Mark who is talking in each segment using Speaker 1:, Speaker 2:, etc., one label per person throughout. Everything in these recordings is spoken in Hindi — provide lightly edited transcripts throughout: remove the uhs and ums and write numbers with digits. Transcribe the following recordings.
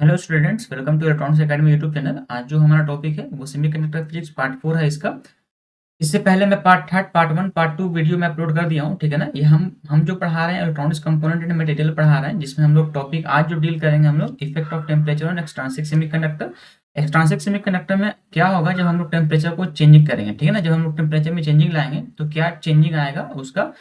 Speaker 1: Hello students, welcome to electronics academy YouTube channel. आज जो हमारा टॉपिक है वो सेमीकंडक्टर फिजिक्स पार्ट 4 है इसका। इससे पहले मैं part third, part 1, part 2 video में अपलोड कर दिया हूँ, ठीक है ना। ये हम जो पढ़ा रहे हैं इलेक्ट्रॉनिक्स कंपोनेंट एंड मटेरियल पढ़ा रहे हैं, जिसमें हम लोग टॉपिक आज जो डील करेंगे हम लोग effect of temperature on extrinsic semiconductor. Extrinsic semiconductor में क्या होगा जब हम लोग टेम्परेचर को चेंजिंग करेंगे, ठीक है ना। जब हम लोग टेम्परेचर में चेंजिंग लाएंगे तो क्या चेंजिंग आएगा उसका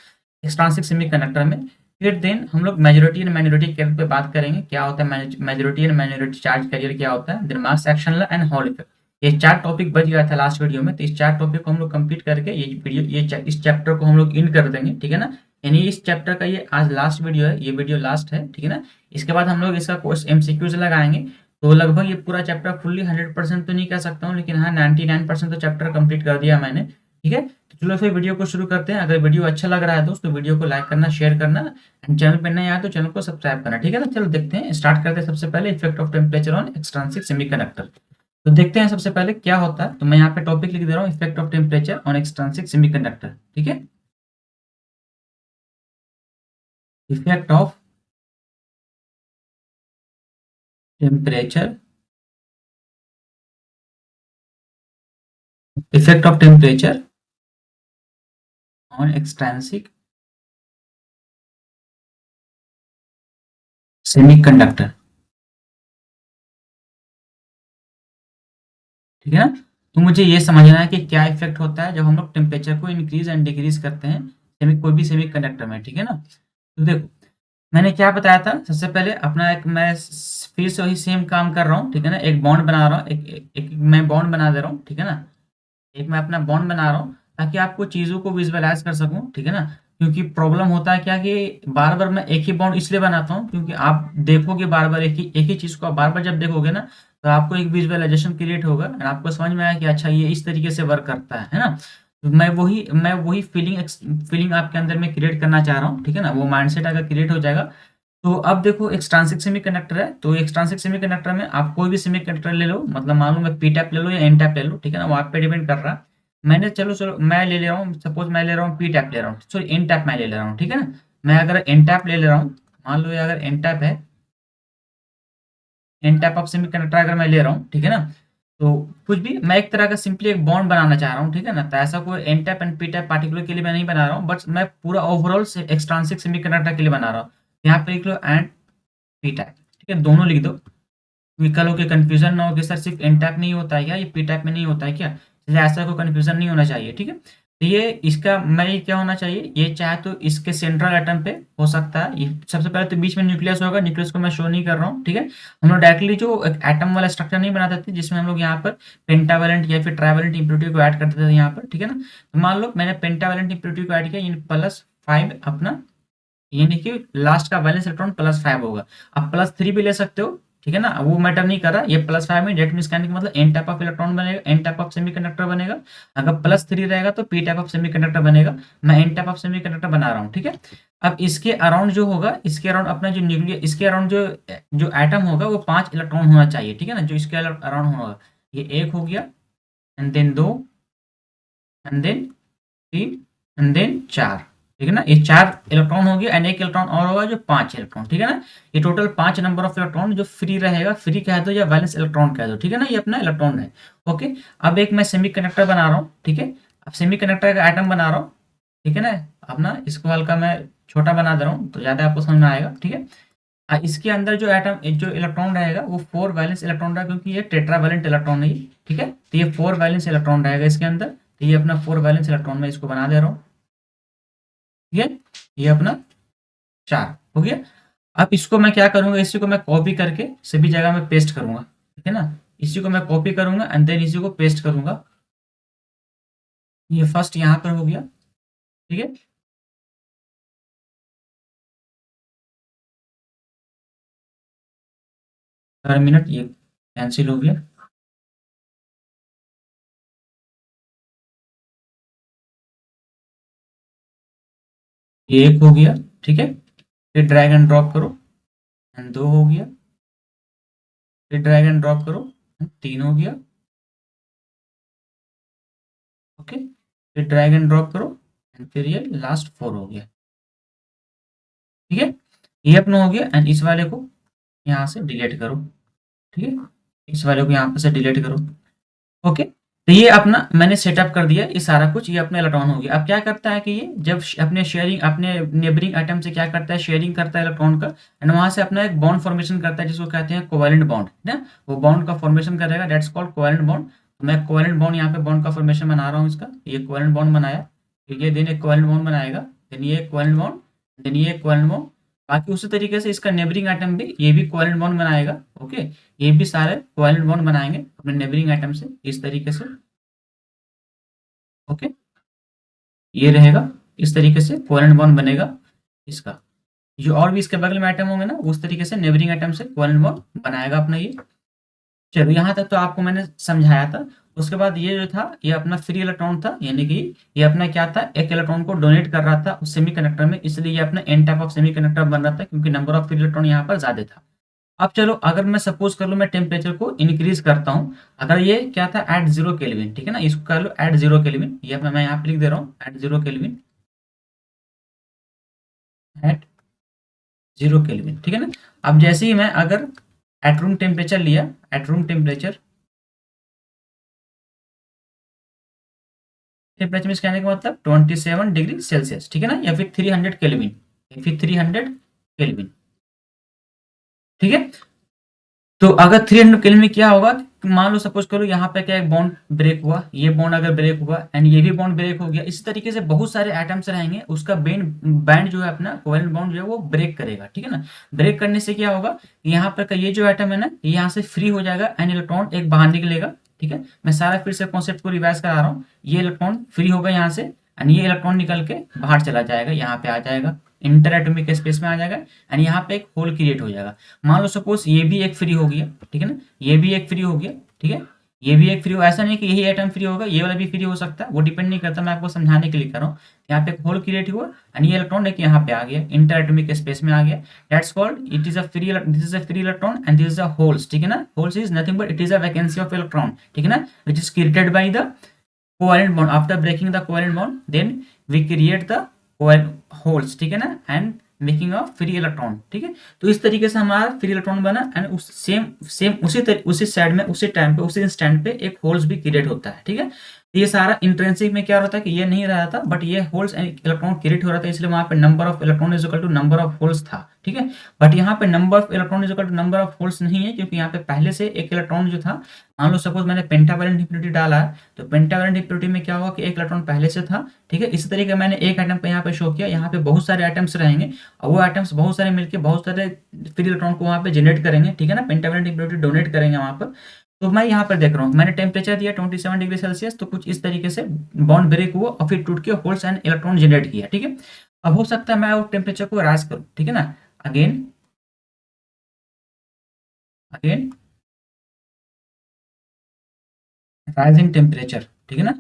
Speaker 1: एक्सट्रांसिक सेमीकंडक्टर में। फिर देन हम लोग मेजॉरिटी एंड माइनॉरिटी कैरियर पे बात करेंगे, क्या होता है majority and minority charge carrier, क्या होता है, then mass sectional and Hall effect. ये चार टॉपिक बच गया था लास्ट वीडियो में, तो इस चार टॉपिक को हम लोग कंप्लीट करके ये वीडियो इस चैप्टर को हम लोग इन कर देंगे, ठीक है ना। यानी इस चैप्टर का ये आज लास्ट वीडियो है, ये वीडियो लास्ट है, ठीक है ना। इसके बाद हम लोग इसका कोर्स एमसीक्यूज लगाएंगे। तो लगभग ये पूरा चैप्टर फुल्ली 100% तो नहीं कह सकता हूँ, लेकिन हाँ 99% तो चैप्टर कंप्लीट कर दिया मैंने, ठीक है। तो चलो फिर वीडियो को शुरू करते हैं। अगर वीडियो अच्छा लग रहा है दोस्त तो वीडियो को लाइक करना, शेयर करना, एंड चैनल पर नया है तो चैनल को सब्सक्राइब करना, ठीक है ना। चलो देखते हैं, स्टार्ट करते हैं। सबसे पहले effect of temperature on extrinsic semiconductor. तो देखते हैं सबसे पहले क्या होता है। तो मैं यहाँ पे टॉपिक लिख दे रहा हूँ, effect of temperature on extrinsic semiconductor, ठीक है। Effect of temperature, effect of temperature on extrinsic semiconductor, ठीक है ना। तो मुझे ये समझना है कि क्या इफेक्ट होता है जब हम लोग टेम्परेचर को इंक्रीज एंड डिक्रीज करते हैं कोई भी सेमीकंडक्टर में, ठीक है ना। तो देखो, मैंने क्या बताया था सबसे पहले, अपना एक मैं फिर से वही सेम काम कर रहा हूँ, ठीक है ना। एक बॉन्ड बना रहा हूँ, एक मैं बॉन्ड बना दे रहा हूँ, ठीक है ना। एक मैं अपना बॉन्ड बना रहा हूँ ताकि आपको चीज़ों को विजुअलाइज कर सकूँ, ठीक है ना। क्योंकि प्रॉब्लम होता है क्या कि बार बार मैं एक ही बॉन्ड इसलिए बनाता हूँ क्योंकि आप देखोगे बार बार एक ही चीज़ को आप बार बार जब देखोगे ना, तो आपको एक विजुअलाइजेशन क्रिएट होगा और आपको समझ में आया कि अच्छा ये इस तरीके से वर्क करता है ना। तो मैं वही फीलिंग आपके अंदर में क्रिएट करना चाह रहा हूँ, ठीक है ना। वो माइंडसेट अगर क्रिएट हो जाएगा तो अब देखो, एक्सट्रांसिक सेमीकंडक्टर है, तो एक्सट्रांसिक सेमीकंडक्टर में आप कोई भी सेमीकंडक्टर ले लो, मतलब मान लो मैं पी टाइप ले लो या एन टाइप ले लो, ठीक है ना। वो आप पे डिपेंड कर रहा है। मैंने चलो चलो मैं ले ले रहा हूँ, सपोज मैं ले रहा हूँ पी टाइप ले रहा हूँ, सॉरी एन टाइप मैं ले ले रहा हूँ, ठीक है ना। मैं अगर एन टाइप ले ले रहा हूँ, मान लो ये अगर एन टाइप है, एन टाइप ऑफ सेमीकंडक्टर अगर मैं ले रहा हूँ, ठीक है ना। तो कुछ भी मैं एक तरह का सिंपली एक बॉन्ड बनाना चाह रहा हूँ, ठीक है ना। तो ऐसा कोई N type and P type particular के लिए मैं नहीं बना रहा हूँ, बट मैं पूरा ओवरऑल से एक्सट्रांसिक सेमीकंडक्टर के लिए बना रहा हूँ। यहाँ पे लिख लो एंड पी टाइप, ठीक है, दोनों लिख दो। कल हो के कंफ्यूजन ना हो कि सर सिर्फ एन टाइप नहीं होता है क्या, ये पी टाइप में नहीं होता है क्या, इसलिए ऐसा कोई कंफ्यूजन नहीं होना चाहिए, ठीक है। तो ये इसका मैं ये क्या होना चाहिए, ये चाहे तो इसके सेंट्रल एटम पे हो सकता है। ये सबसे पहले तो बीच में न्यूक्लियस होगा, न्यूक्लियस को मैं शो नहीं कर रहा हूँ, ठीक है। हम लोग डायरेक्टली जो एक एटम वाला स्ट्रक्चर नहीं बनाते थे जिसमें हम लोग यहाँ पर पेंटावेलेंट या फिर ट्राइवेलेंट इम्प्योरिटी को ऐड करते थे यहाँ पर, ठीक है ना। तो मान लो मैंने पेंटावेलेंट इम्प्योरिटी को ऐड किया, यानी +5 अपना, यानी कि लास्ट का वैलेंस इलेक्ट्रॉन +5 होगा। आप +3 भी ले सकते हो, ठीक है ना, वो मैटर नहीं कर रहा। ये +5 में डेट मीन्स कहने का मतलब एन टाइप ऑफ इलेक्ट्रॉन बनेगा, एन टाइप ऑफ सेमीकंडक्टर बनेगा। अगर +3 रहेगा तो पी टाइप ऑफ सेमीकंडक्टर बनेगा। मैं एन टाइप ऑफ सेमीकंडक्टर बना रहा हूँ, ठीक है। अब इसके अराउंड जो होगा, इसके अराउंड अपना जो न्यूक्लियर, इसके अराउंड जो जो एटम होगा वो 5 इलेक्ट्रॉन होना चाहिए, ठीक है ना, जो इसके अराउंड होगा। ये एक हो गया, एंड देन दो, एंड देन तीन, एंड देन चार, ठीक है ना। ये 4 इलेक्ट्रॉन हो गया, एंड एक इलेक्ट्रॉन और होगा जो 5 इलेक्ट्रॉन, ठीक है ना। ये टोटल 5 नंबर ऑफ इलेक्ट्रॉन जो फ्री रहेगा, फ्री कह दो या वैलेंस इलेक्ट्रॉन कह दो, ठीक है ना। ये अपना इलेक्ट्रॉन है, ओके। अब एक मैं सेमी कंडक्टर बना रहा हूँ, ठीक है। अब सेमी कंडक्टर का एटम बना रहा हूँ, ठीक है ना। अपना इसको हल्का मैं छोटा बना दे रहा हूँ तो ज्यादा आपको समझ में आएगा, ठीक है। इसके अंदर जो एटम जो इलेक्ट्रॉन रहेगा वो 4 वैलेंस इलेक्ट्रॉन रहेगा, क्योंकि ये टेट्रावैलेंट इलेक्ट्रॉन है ये, ठीक है। तो ये 4 वैलेंस इलेक्ट्रॉन रहेगा इसके अंदर। तो ये अपना 4 वैलेंस इलेक्ट्रॉन में इसको बना दे रहा हूँ, ठीक है। ये अपना 4 हो गया। अब इसको मैं क्या करूंगा, इसी को मैं कॉपी करके सभी जगह में पेस्ट करूंगा, ठीक है ना। इसी को मैं कॉपी करूंगा एंड देन इसी को पेस्ट करूंगा। ये फर्स्ट यहाँ पर हो गया, ठीक है। हर मिनट ये कैंसिल हो गया, ये एक हो गया, ठीक है। फिर ड्रैग एंड ड्रॉप करो, एंड 2 हो गया। फिर ड्रैग एंड ड्रॉप करो, and 3 हो गया, ओके। फिर ड्रैग एंड ड्रॉप करो, एंड फिर ये लास्ट 4 हो गया, ठीक है। ये अपना हो गया, एंड इस वाले को यहाँ से डिलीट करो, ठीक है, इस वाले को यहाँ पे से डिलीट करो। ओके, तो ये अपना मैंने सेटअप कर दिया ये सारा कुछ, ये अपने इलेक्ट्रॉन हो गया। अब क्या करता है कि ये जब अपने शेयरिंग अपने नेबरिंग एटम से क्या करता है, शेयरिंग करता है इलेक्ट्रॉन का, एंड वहां से अपना एक बॉन्ड फॉर्मेशन करता है जिसको कहते हैं कोवैलेंट बॉन्ड, है ना। वो बॉन्ड का फॉर्मेशन करेगा, दैट्स कॉल्ड कोवैलेंट बॉन्ड। मैं कोवैलेंट बॉन्ड यहाँ पे बॉन्ड का फॉर्मेशन बना रहा हूँ इसका, ये कोवैलेंट बॉन्ड बनाया, ठीक है, देन एक कोवैलेंट बॉन्ड बनाएगा, देन ये कोवैलेंट बॉन्ड, देन ये कोवैलेंट बॉन्ड। बाकी उसी तरीके से इसका नेबरिंग एटम भी ये भी कोवैलेंट बॉन्ड बनाएगा। ओके, ये भी सारे कोवैलेंट बॉन्ड बनाएंगे अपने नेबरिंग एटम से इस तरीके से। ओके, ये रहेगा, इस तरीके से कोवैलेंट बॉन्ड बनेगा इसका। जो और भी इसके बगल में एटम होंगे ना, उस तरीके से नेबरिंग एटम से कोवैलेंट बॉन्ड बनाएगा अपना ये। चलो यहाँ तक तो आपको मैंने समझाया था। उसके बाद ये जो था ये अपना फ्री इलेक्ट्रॉन था, यानी कि ये अपना क्या था, एक इलेक्ट्रॉन को डोनेट कर रहा था उस सेमीकंडक्टर में, इसलिए ये अपना एन टाइप ऑफ सेमीकंडक्टर बन रहा था क्योंकि नंबर ऑफ फ्री इलेक्ट्रॉन यहाँ पर ज्यादा था। अब चलो अगर मैं सपोज कर लूँ मैं टेम्परेचर को इंक्रीज करता हूँ, अगर ये क्या था एट 0 केल्विन, ठीक है ना, इसको कर लो एट 0 केल्विन, ये अपना मैं यहाँ पे लिख दे रहा हूँ एट 0 केल्विन, एट 0 केल्विन, ठीक है ना। अब जैसे ही मैं अगर एट रूम टेम्परेचर लिया, at room temperature, temperature means कहने का मतलब 27 डिग्री सेल्सियस, ठीक है ना, या फिर 300 केल्विन, या फिर 300 केल्विन, ठीक है। तो अगर 300 केल्विन में क्या होगा, मान लो सपोज करो यहाँ पे क्या एक बॉन्ड ब्रेक हुआ, ये बॉन्ड अगर ब्रेक हुआ एंड ये भी बॉन्ड ब्रेक हो गया, इसी तरीके से बहुत सारे एटम्स रहेंगे, उसका बैंड बैंड जो है अपना कोवेलेंट बॉन्ड जो है वो ब्रेक करेगा, ठीक है ना। ब्रेक करने से क्या होगा, यहाँ पर का ये जो एटम है ना, ये यहाँ से फ्री हो जाएगा एंड इलेक्ट्रॉन एक बाहर निकलेगा, ठीक है। मैं सारा फिर से कॉन्सेप्ट को रिवाइज करा रहा हूँ, ये इलेक्ट्रॉन फ्री होगा यहाँ से एंड ये इलेक्ट्रॉन निकल के बाहर चला जाएगा, यहाँ पे आ जाएगा, इंटर एटॉमिक स्पेस में आ जाएगा एंड यहाँ पे एक होल क्रिएट हो जाएगा। मान लो सपोज ये भी एक फ्री हो गया, ठीक है ना, ये भी एक फ्री हो गया, ठीक है, ये भी एक फ्री हो, ऐसा नहीं कि यही एटम फ्री होगा, ये वाला भी फ्री हो सकता है, वो डिपेंड नहीं करता, मैं आपको समझाने के लिए कर रहा हूँ। यहाँ पे एक होल क्रिएट हुआ एंड ये इलेक्ट्रॉन एक यहाँ पे आ गया, इंटर एटॉमिक स्पेस में आ गया, that's called it is a free, this is a free electron and this is a holes, ठीक है ना। Holes is nothing but it is a vacancy of electron, ठीक है ना, which is created by the covalent bond after breaking the covalent bond, then we create the holes, ठीक है ना, and making a free electron, ठीक है। तो इस तरीके से हमारा फ्री इलेक्ट्रॉन बना एंड उस सेम सेम उसी साइड में उसी टाइम पे उसी इंस्टेंट पे एक होल्स भी क्रिएट होता है, ठीक है। तो ये सारा इंट्रिंसिक में क्या होता है कि ये नहीं रहा था बट ये होल्स एंड इलेक्ट्रॉन क्रिएट हो रहा था, इसलिए वहां पे number of electron is equal to number of holes था, ठीक है। बट यहाँ पे number of electron is equal to number of holes नहीं है, क्योंकि यहाँ पे पहले से एक इलेक्ट्रॉन जो था, मान लो सपोज मैंने पेंटावैलेंट इम्प्योरिटी डाला है, तो पेंटावैलेंट इम्प्योरिटी में क्या होगा कि एक इलेक्ट्रॉन पहले से था, ठीक है। इसी तरीके मैंने एक एटम पे यहाँ पे शो किया, यहाँ पे बहुत सारे एटम्स रहेंगे और वो एटम्स बहुत सारे मिलके बहुत सारे फ्री इलेक्ट्रॉन को वहाँ पे जनरेट करेंगे, ठीक है ना, पेंटावैलेंट इम्प्योरिटी डोनेट करेंगे वहाँ पर। तो मैं यहाँ पर देख रहा हूँ, मैंने टेम्परेचर दिया 27 डिग्री सेल्सियस, तो कुछ इस तरीके से बॉन्ड ब्रेक हुआ और फिर टूट के होल्स एंड इलेक्ट्रॉन जनरेट किया, ठीक है। अब हो सकता है मैं वो टेम्परेचर को राइज करूँ, ठीक है ना, अगेन अगेन राइजिंग टेम्परेचर, ठीक है ना।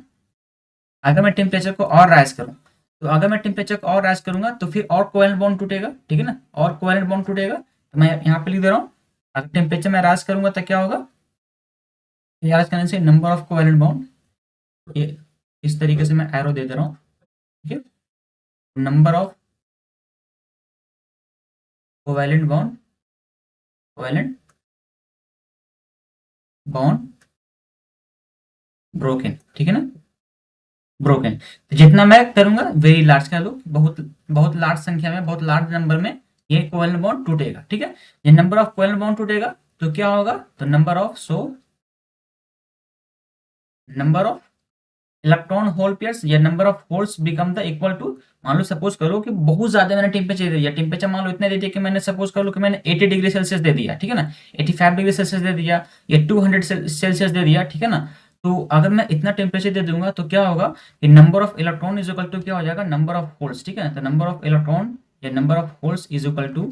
Speaker 1: अगर मैं टेम्परेचर को और राइज करूँ, तो अगर मैं टेम्परेचर को और राइज करूंगा तो फिर और कोवेलेंट बॉन्ड टूटेगा, ठीक है ना, और कोवेलेंट बॉन्ड टूटेगा, तो मैं यहाँ पे लिख दे रहा हूँ, अगर टेम्परेचर में राइज करूंगा तो क्या होगा, राइज करने से नंबर ऑफ कोवेलेंट बॉन्ड, ये इस तरीके से मैं एरो दे दे रहा हूँ, ठीक है, number of covalent bond, covalent bond broken, ठीक है ना, ब्रोकन। तो जितना मैं करूंगा वेरी लार्ज का लो, बहुत बहुत लार्ज संख्या में, बहुत लार्ज नंबर में ये कोवेलेंट बॉन्ड टूटेगा, ठीक है। ये नंबर ऑफ कोवेलेंट बॉन्ड टूटेगा तो क्या होगा, तो number of number of electron hole pairs या number of holes become the equal to, मान लो सपोज करो कि बहुत ज्यादा मैंने टेम्परेचर दे दिया, टेम्परेचर मान लो इतने दे दिया कि मैंने सपोज कर लो कि मैंने 80 डिग्री सेल्सियस दे दिया, ठीक है ना, 85 डिग्री सेल्सियस दे दिया या 200 सेल्सियस दे दिया, ठीक है ना। तो अगर मैं इतना टेम्परेचर दे दूंगा तो क्या होगा कि number of electron is equal to क्या हो जाएगा, नंबर ऑफ होल्स, ठीक है ना। तो नंबर ऑफ इलेक्ट्रॉन या number of holes is equal to,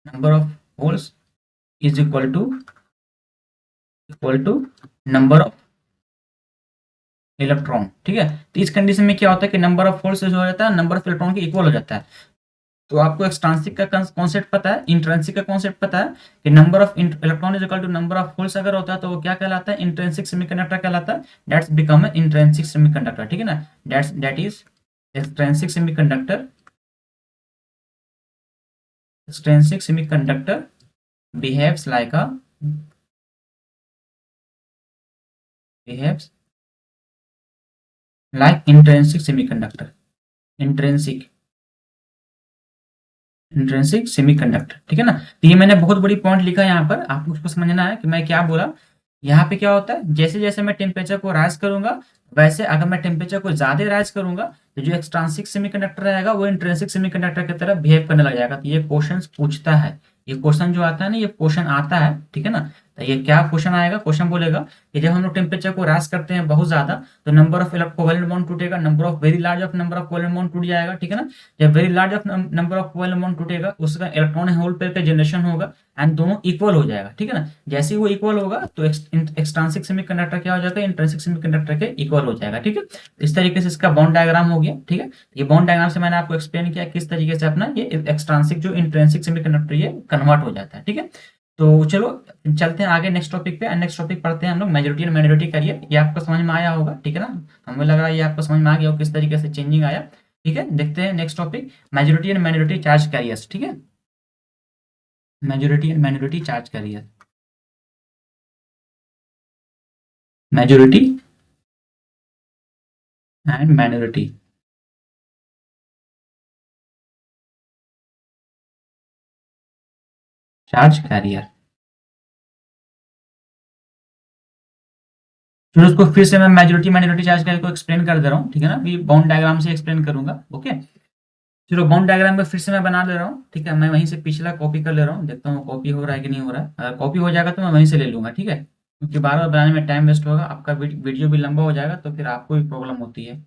Speaker 1: number of holes is equal to number of electron, ठीक है। तो इस कंडीशन में क्या होता है कि नंबर ऑफ होल्स हो जाता है, नंबर ऑफ इलेक्ट्रॉन के इक्वल हो जाता है। तो आपको एक्सट्रांसिक का कॉन्सेप्ट पता है, इंट्रिंसिक का कॉन्सेप्ट पता है कि number of electron is equal to number of holes अगर होता है तो वो क्या कहलाता है, इंट्रिंसिक सेमीकंडक्टर कहलाता है, that's become a intrinsic semiconductor, ठीक है ना, that is extrinsic semiconductor, extrinsic semiconductor behaves like a behaves like intrinsic semiconductor, intrinsic intrinsic semiconductor, ठीक है ना। तो ये मैंने बहुत बड़ी पॉइंट लिखा है यहाँ पर, आपको उसको समझना है कि मैं क्या बोला। यहाँ पे क्या होता है, जैसे जैसे मैं टेम्परेचर को राइज करूंगा, वैसे अगर मैं टेम्परेचर को ज्यादा राइज करूंगा तो जो एक्सट्रांसिक सेमीकंडक्टर रहेगा वो इंट्रिंसिक सेमीकंडक्टर की तरह बिहेव करने लग जाएगा। तो ये क्वेश्चन पूछता है, ये क्वेश्चन जो आता है ना, ये क्वेश्चन आता है, ठीक है ना। तो ये क्या क्वेश्चन आएगा, क्वेश्चन बोलेगा कि जब हम लोग टेम्परेचर को राइज करते हैं बहुत ज्यादा, तो नंबर ऑफ कोवेलेंट बॉन्ड टूटेगा, number of very large of number of covalent bond टूट जाएगा, ठीक है ना। जब very large of number of covalent bond टूटेगा, उसका इलेक्ट्रॉन होल पेयर का जनरेशन होगा एंड दोनों इक्वल हो जाएगा, ठीक है ना। जैसे ही वो इक्वल होगा तो एक्सट्रांसिक सेमीकंडक्टर क्या हो जाएगा, इंट्रिंसिक सेमीकंडक्टर के इक्वल हो जाएगा, ठीक है। इस तरीके से इसका बॉन्ड डायग्राम हो गया, ठीक है। ये बॉन्ड डायग्राम से मैंने आपको एक्सप्लेन किया किस तरीके से अपना ये एक्सट्रांसिक जो इंट्रिंसिक सेमीकंडक्टर ये कन्वर्ट हो जाता है, ठीक है। तो चलो चलते हैं आगे नेक्स्ट टॉपिक पे। नेक्स्ट टॉपिक पढ़ते हैं हम लोग मेजॉरिटी एंड माइनॉरिटी करियर। ये आपको समझ में आया होगा, ठीक है ना। हमें लग रहा है ये आपको समझ में आ गया हो किस तरीके से चेंजिंग आया, ठीक है। देखते हैं next topic, majority and minority charge carriers, ठीक है। Majority and minority charge career, majority and minority charge career. फिर उसको फिर से मैं मेजॉरिटी माइनॉरिटी चार्ज कैरियर को एक्सप्लेन कर दे रहा हूँ, ठीक है ना। अभी बाउंड डायग्राम से एक्सप्लेन करूंगा, ओके। चलो बाउंड डायग्राम में फिर से मैं बना ले रहा हूँ, ठीक है। मैं वहीं से पिछला कॉपी कर ले रहा हूँ, देखता हूँ कॉपी हो रहा है कि नहीं हो रहा है। अगर कॉपी हो जाएगा तो मैं वहीं से ले लूंगा, ठीक है, क्योंकि बार बार बनाने में टाइम वेस्ट होगा, आपका वीडियो भी लंबा हो जाएगा, तो फिर आपको भी प्रॉब्लम होती है,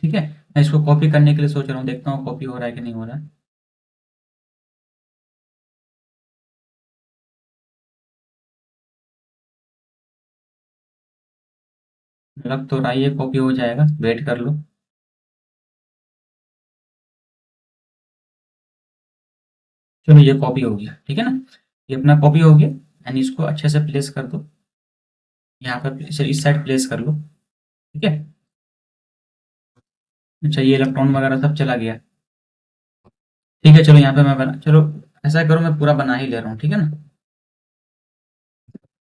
Speaker 1: ठीक है। मैं इसको कॉपी करने के लिए सोच रहा हूँ, देखता हूँ कॉपी हो रहा है कि नहीं हो रहा है। लग तो रहा है ये कॉपी हो जाएगा, वेट कर लो। चलो ये कॉपी हो गया, ठीक है ना। ये अपना कॉपी हो गया एंड इसको अच्छे से प्लेस कर दो, यहाँ पर इस साइड प्लेस कर लो, ठीक है। अच्छा ये इलेक्ट्रॉन वगैरह सब चला गया, ठीक है। चलो यहाँ पे मैं बना, चलो ऐसा करो मैं पूरा बना ही ले रहा हूँ, ठीक है ना।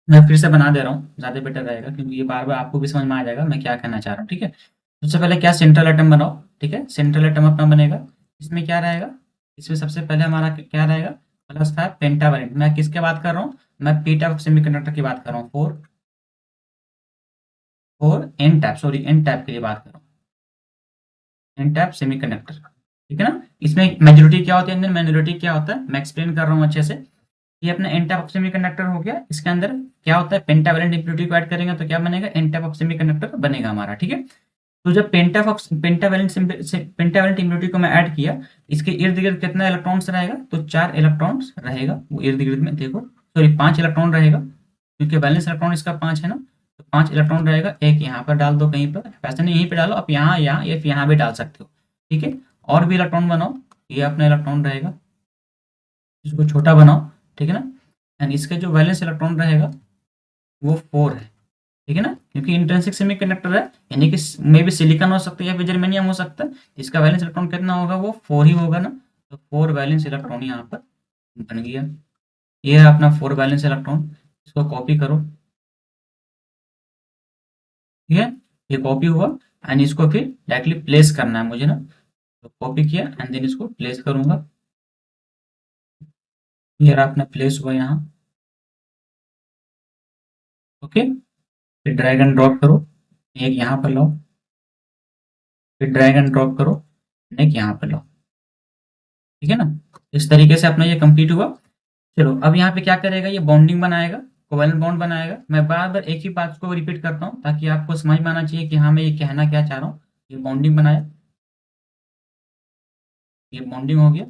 Speaker 1: मैं फिर से बना दे रहा हूँ, ज़्यादा बेटर रहेगा, क्योंकि ये बार बार आपको भी समझ में आ जाएगा मैं क्या कहना चाह रहा हूँ, ठीक है। सबसे पहले क्या, सेंट्रल एटम बनाओ, ठीक है। सेंट्रल एटम अपना बनेगा, इसमें क्या रहेगा, इसमें सबसे पहले हमारा क्या रहेगा, प्लस 5 पेंटावलेंट। मैं किसके बात कर रहा हूँ, मैं पी टाइप सेमीकंडक्टर की बात कर रहा हूँ, four four n type, sorry n type की बात कर रहा हूँ, एन टाइप सेमीकंडक्टर, ठीक है ना। इसमें मेजॉरिटी क्या होती है, माइनॉरिटी क्या होता है, मैं एक्सप्लेन कर रहा हूँ अच्छे से। ये अपना एन टाइप ऑफ सेमीकंडक्टर हो गया, इसके अंदर क्या होता है, पेंटावलेंट इम्प्योरिटी को ऐड करेंगे तो क्या बनेगा, एन टाइप ऑफ सेमीकंडक्टर बनेगा हमारा, ठीक है। तो जब पेंटावलेंट इम्प्योरिटी को मैं ऐड किया, इसके इर्द गिर्द कितना इलेक्ट्रॉन्स रहेगा, तो 4 इलेक्ट्रॉन्स रहेगा वो इर्द गिर्द में, देखो सॉरी 5 इलेक्ट्रॉन रहेगा, क्योंकि वैलेंस इलेक्ट्रॉन इसका 5 है ना। तो 5 इलेक्ट्रॉन रहेगा, एक यहाँ पर डाल दो कहीं पर, वैसे नहीं यहीं पे डालो, आप यहाँ यहाँ या फिर यहाँ भी डाल सकते हो, ठीक है। और भी इलेक्ट्रॉन बनाओ, ये अपना इलेक्ट्रॉन रहेगा, इसको छोटा बनाओ, ठीक है ना। एंड इसका जो वैलेंस इलेक्ट्रॉन रहेगा वो 4 है, ठीक है ना, क्योंकि इंट्रिंसिक सेमीकंडक्टर है, यानी कि मे भी सिलिकॉन हो सकता है या फिर जर्मेनियम हो सकता है। इसका वैलेंस इलेक्ट्रॉन कितना होगा, वो 4 ही होगा ना। तो 4 वैलेंस इलेक्ट्रॉन यहाँ पर बन गया, ये है अपना 4 वैलेंस इलेक्ट्रॉन। इसको कॉपी करो, ठीक है। ये कॉपी हुआ एंड इसको फिर डायरेक्टली प्लेस करना है मुझे ना, तो कॉपी किया एंड देन इसको प्लेस करूंगा, ये रहा अपना प्लेस हुआ यहाँ, ओके। फिर ड्रैग एंड ड्रॉप करो, एक यहाँ पर लाओ, फिर ड्रैग एंड ड्रॉप करो, एक यहाँ पर लाओ, ठीक है ना। इस तरीके से अपना ये कंप्लीट हुआ। चलो अब यहाँ पे क्या करेगा, ये बॉन्डिंग बनाएगा, कोवेलेंट बॉन्ड बनाएगा। मैं बार बार एक ही बात को रिपीट करता हूँ ताकि आपको समझ में आना चाहिए कि हाँ मैं ये कहना क्या चाह रहा हूँ। ये बॉन्डिंग बनाया, ये बॉन्डिंग हो गया,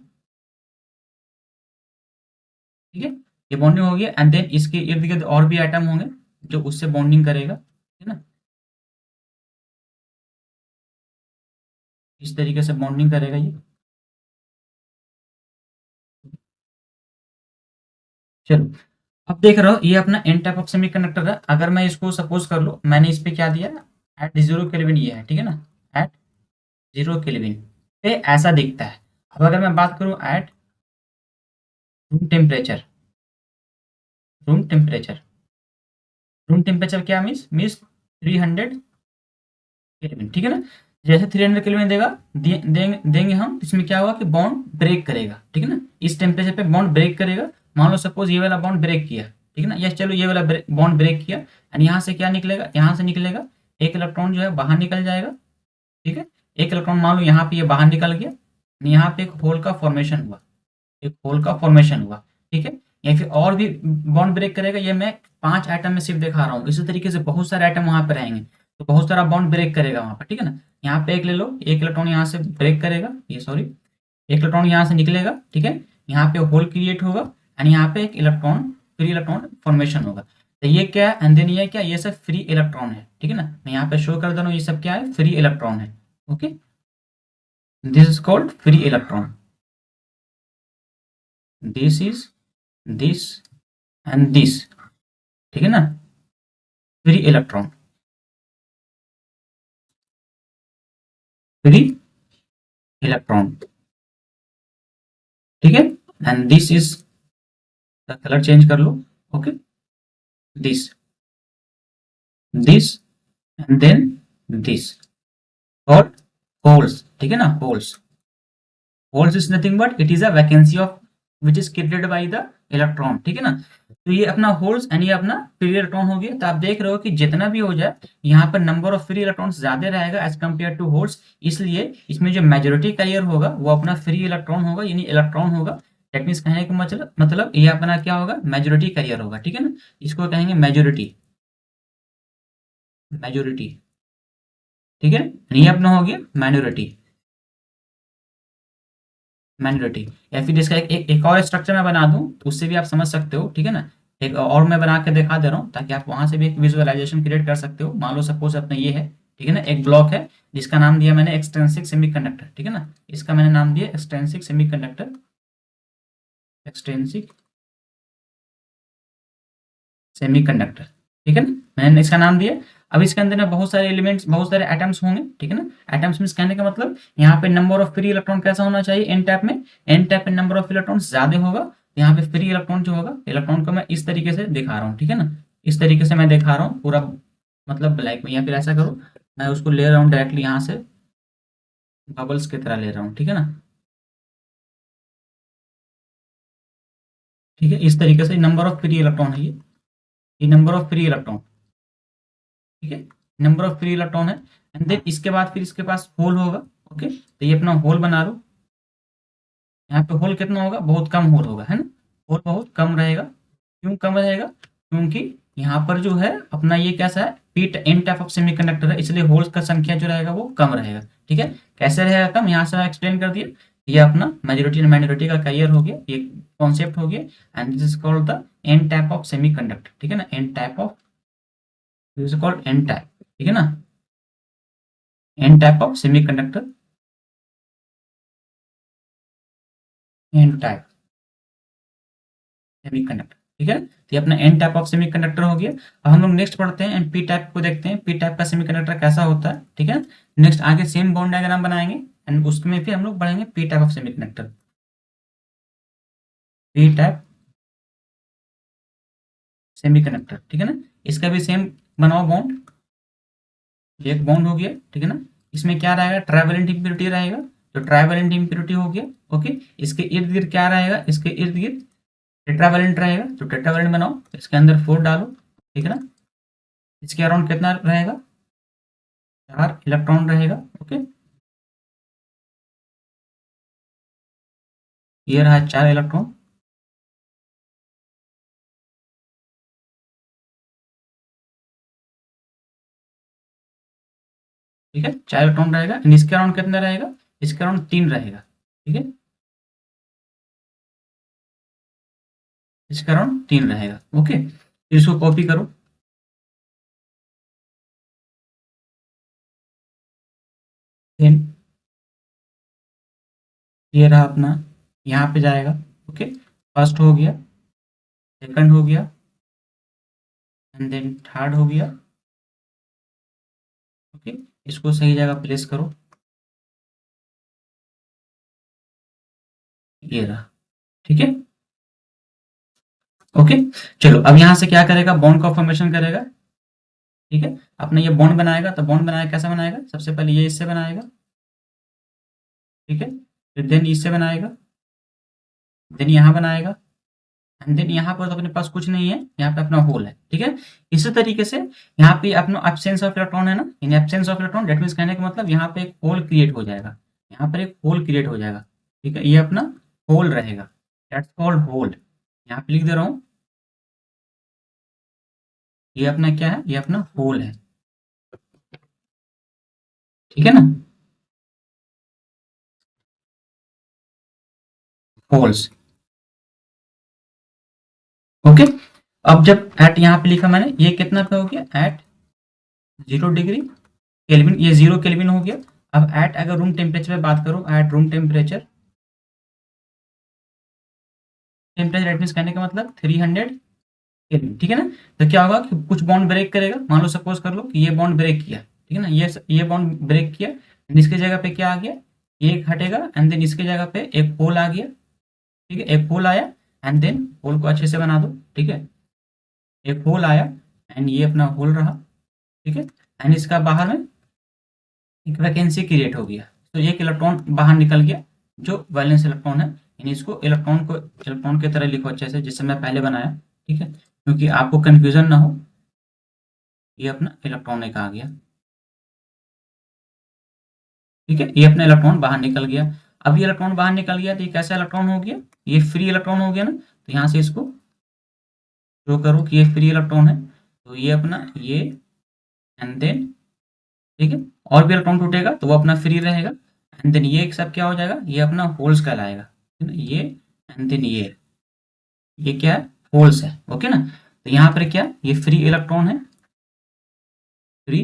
Speaker 1: ठीक है। ये बॉन्डिंग हो गया एंड देन इसके इर्द गिर्द और भी आइटम होंगे जो उससे बॉन्डिंग करेगा, ठीक है ना। इस तरीके से बॉन्डिंग करेगा ये। चलो अब देख रहे हो ये अपना एन टाइप ऑफ सेमीकंडक्टर है। अगर मैं इसको सपोज कर लो, मैंने इस पे क्या दिया, एट 0 केल्विन ये है, ठीक है ना। एट 0 केल्विन पे ऐसा दिखता है। अब अगर मैं बात करूँ at room temperature, room temperature room temperature क्या मीन्स 300 केल्विन, ठीक है ना। जैसे 300 केल्विन देगा देंगे हम, इसमें क्या होगा कि बॉन्ड ब्रेक करेगा, ठीक है ना। इस टेम्परेचर पे बॉन्ड ब्रेक करेगा। मान लो सपोज ये वाला बॉन्ड ब्रेक किया, ठीक है ना, या चलो ये वाला बॉन्ड ब्रेक किया, एंड यहाँ से क्या निकलेगा, यहाँ से निकलेगा एक इलेक्ट्रॉन जो है बाहर निकल जाएगा, ठीक है। एक इलेक्ट्रॉन मान लो यहाँ पे ये बाहर निकल गया, यहाँ पे एक होल का फॉर्मेशन हुआ, एक होल का फॉर्मेशन हुआ, ठीक है। या फिर और भी बॉन्ड ब्रेक करेगा, ये मैं 5 आइटम में सिर्फ दिखा रहा हूँ, इसी तरीके से बहुत सारे आइटम वहां पर रहेंगे, तो बहुत सारा बॉन्ड ब्रेक करेगा वहां पर, ठीक है ना। यहाँ पे एक ले लो, एक इलेक्ट्रॉन यहाँ से ब्रेक करेगा, ये सॉरी, एक इलेक्ट्रॉन यहाँ से निकलेगा, ठीक है। यहाँ पे होल क्रिएट होगा, एंड यहाँ पे एक इलेक्ट्रॉन, फ्री इलेक्ट्रॉन फॉर्मेशन होगा। तो ये क्या है, एंड देन ये क्या, ये सब फ्री इलेक्ट्रॉन है, ठीक है ना। मैं यहाँ पे शो कर दे रहा हूँ, ये सब क्या है, फ्री इलेक्ट्रॉन है। Okay, this is called free electron, this is this and this, ठीक है ना, फ्री इलेक्ट्रॉन, फ्री इलेक्ट्रॉन, ठीक है। And this is, colour change कर लो, okay, this, this and then this, और होल्स, ठीक है ना, holes, holes is nothing but it is a vacancy of which is created by the electron, ठीक है ना। तो ये अपना होल्स एंड ये अपना फ्री इलेक्ट्रॉन हो गया। तो आप देख रहे हो कि जितना भी हो जाए, यहाँ पर नंबर ऑफ फ्री इलेक्ट्रॉन्स ज्यादा रहेगा एज कम्पेयर टू होल्स, इसलिए इसमें जो मेजोरिटी कैरियर होगा वो अपना फ्री इलेक्ट्रॉन होगा, यानी इलेक्ट्रॉन होगा। दैट मीन्स कहने का मतलब ये अपना क्या होगा, मेजोरिटी कैरियर होगा, ठीक है ना। इसको कहेंगे मेजोरिटी, मेजोरिटी, ठीक है। ये अपना हो गया माइनॉरिटी, माइनॉरिटी। या फिर इसका एक और स्ट्रक्चर मैं बना दूं तो उससे भी आप समझ सकते हो, ठीक है ना। एक और मैं बना के दिखा दे रहा हूँ ताकि आप वहां से भी एक विजुअलाइजेशन क्रिएट कर सकते हो। मान लो सपोज अपना ये है, ठीक है ना, एक ब्लॉक है जिसका नाम दिया मैंने एक्सट्रिंसिक सेमीकंडक्टर, ठीक है ना। इसका मैंने नाम दिया एक्सट्रिंसिक सेमीकंडक्टर, एक्सट्रिंसिक सेमीकंडक्टर, ठीक है ना, मैंने इसका नाम दिया। अब इसके अंदर में बहुत सारे एलिमेंट्स, बहुत सारे एटम्स होंगे, ठीक है ना। एटम्स मींस कहने का मतलब यहाँ पे नंबर ऑफ फ्री इलेक्ट्रॉन कैसा होना चाहिए, एन टाइप में, एन टाइप में नंबर ऑफ इलेक्ट्रॉन ज्यादा होगा। यहाँ पे फ्री इलेक्ट्रॉन जो होगा, इलेक्ट्रॉन को मैं इस तरीके से दिखा रहा हूँ, ठीक है ना, इस तरीके से मैं दिखा रहा हूँ पूरा, मतलब ब्लैक में। या फिर ऐसा करो, मैं उसको ले रहा हूँ डायरेक्टली यहाँ से, बबल्स की तरह ले रहा हूँ, ठीक है ना, ठीक है। इस तरीके से नंबर ऑफ फ्री इलेक्ट्रॉन है ये नंबर ऑफ फ्री इलेक्ट्रॉन, ठीक है, नंबर ऑफ फ्री इलेक्ट्रॉन है। एंड देन इसके बाद फिर इसके पास होल होगा, ओके। तो ये अपना होल बना लो। यहाँ पे होल कितना होगा, बहुत कम होल होगा, है ना, होल बहुत कम रहेगा। क्यों कम रहेगा, क्योंकि यहाँ पर जो है अपना ये कैसा है, p n type of semiconductor है, इसलिए होल्स का संख्या जो रहेगा वो कम रहेगा, ठीक है। कैसे रहेगा कम, यहाँ से मैं एक्सप्लेन कर दिया। ये अपना मेजोरिटी एंड माइनॉरिटी का कैरियर हो गया, ये कॉन्सेप्ट हो गया। And this is called the n type of semiconductor, ठीक है ना, n type of, this is called n type, ठीक है ना, n type of semiconductor, n type semiconductor, ठीक है। तो ये अपना एन टाइप ऑफ सेमीकंडक्टर हो गया। अब हम लोग नेक्स्ट पढ़ते हैं एंड पी टाइप को देखते हैं, पी टाइप का सेमीकंडक्टर कैसा होता है, ठीक है। नेक्स्ट आगे सेम बॉन्ड डायग्राम बनाएंगे एंड उसमें फिर हम लोग पढ़ेंगे P type of semiconductor, P type semiconductor, ठीक है ना। इसका भी सेम बनाओ बॉन्ड, एक बॉन्ड हो गया, ठीक है ना। इसमें क्या रहेगा, ट्राइवेलेंट इंप्योरिटी रहेगा, तो ट्राइवेलेंट इंप्योरिटी हो गया, ओके। इसके इर्द गिर्द क्या रहेगा, इसके इर्द गिर्द टेट्रावेलेंट रहेगा, तो टेट्रावेलेंट बनाओ, इसके अंदर 4 डालो, ठीक है ना। इसके अराउंड कितना रहेगा, 4 इलेक्ट्रॉन रहेगा, ओके। ये रहा 4 इलेक्ट्रॉन, ठीक है, 4 इलेक्ट्रॉन रहेगा। एंड इसके अराउंड कितना रहेगा, इसके अराउंड 3 रहेगा, ठीक है, इसके अराउंड 3 रहेगा, ओके। फिर इसको कॉपी करो, देन ये रहा अपना, यहाँ पे जाएगा, ओके। फर्स्ट हो गया, सेकंड हो गया, एंड देन थर्ड हो गया, ओके। इसको सही जगह प्लेस करो, ये रहा, ठीक है, ओके। चलो अब यहाँ से क्या करेगा, बॉन्ड का फॉर्मेशन करेगा। ठीक है। अपने ये बॉन्ड बनाएगा, तो बॉन्ड बनाएगा कैसा बनाएगा, सबसे पहले ये इससे बनाएगा, ठीक है, फिर देन इससे बनाएगा, देन यहाँ बनाएगा, एंड देन यहाँ पर तो अपने पास कुछ नहीं है, यहाँ पे अपना होल है, ठीक है। इसी तरीके से यहाँ पे अपना एब्सेंस ऑफ इलेक्ट्रॉन है ना, in absence of electron that means कहने का मतलब यहाँ पे एक होल क्रिएट हो जाएगा, यहाँ पर एक होल क्रिएट हो जाएगा, ठीक है, ये अपना होल रहेगा, दैट्स कॉल्ड होल। यहाँ पे लिख दे रहा हूँ, ये अपना क्या है, ये अपना होल है, ठीक है ना, होल्स। ओके। अब जब एट यहाँ पे लिखा मैंने, ये कितना पे हो गया, एट 0 डिग्री केल्विन, ये 0 केल्विन हो गया। अब एट अगर रूम टेम्परेचर पे बात करूं, at room temperature, temperature at means कहने का मतलब 300 केल्विन, ठीक है ना। तो क्या होगा कि कुछ बॉन्ड ब्रेक करेगा, मान लो सपोज कर लो कि ये बॉन्ड ब्रेक किया, ठीक है ना, ये बॉन्ड ब्रेक किया, इसके जगह पे क्या आ गया, ये एक हटेगा, एंड देन इसके जगह पे एक पोल आ गया, ठीक है, एक पोल आया, एंड देन पोल को अच्छे से बना दो, ठीक है, एक होल आया, एंड ये अपना होल रहा, ठीक है, एंड इसका बाहर में एक वैकेंसी क्रिएट हो गया, तो एक इलेक्ट्रॉन बाहर निकल गया जो वैलेंस इलेक्ट्रॉन है, यानी इसको इलेक्ट्रॉन की तरह लिखो अच्छे से, जिससे मैं पहले बनाया, ठीक है, क्योंकि आपको कंफ्यूजन ना हो। ये अपना इलेक्ट्रॉन एक आ गया, ठीक है, ये अपना इलेक्ट्रॉन बाहर निकल गया। अब ये इलेक्ट्रॉन बाहर निकल गया, तो ये कैसा इलेक्ट्रॉन हो गया, ये फ्री इलेक्ट्रॉन हो गया ना, तो यहाँ से इसको शो करो कि ये फ्री इलेक्ट्रॉन है, तो ये अपना ये, एंड देन, ठीक है, और भी इलेक्ट्रॉन टूटेगा तो वो अपना फ्री रहेगा, एंड देन ये सब क्या हो जाएगा, ये अपना होल्स कहलाएगा, ठीक है ना, ये, एंड देन ये क्या है, होल्स है, ओके ना। तो यहाँ पर क्या, ये फ्री इलेक्ट्रॉन है, फ्री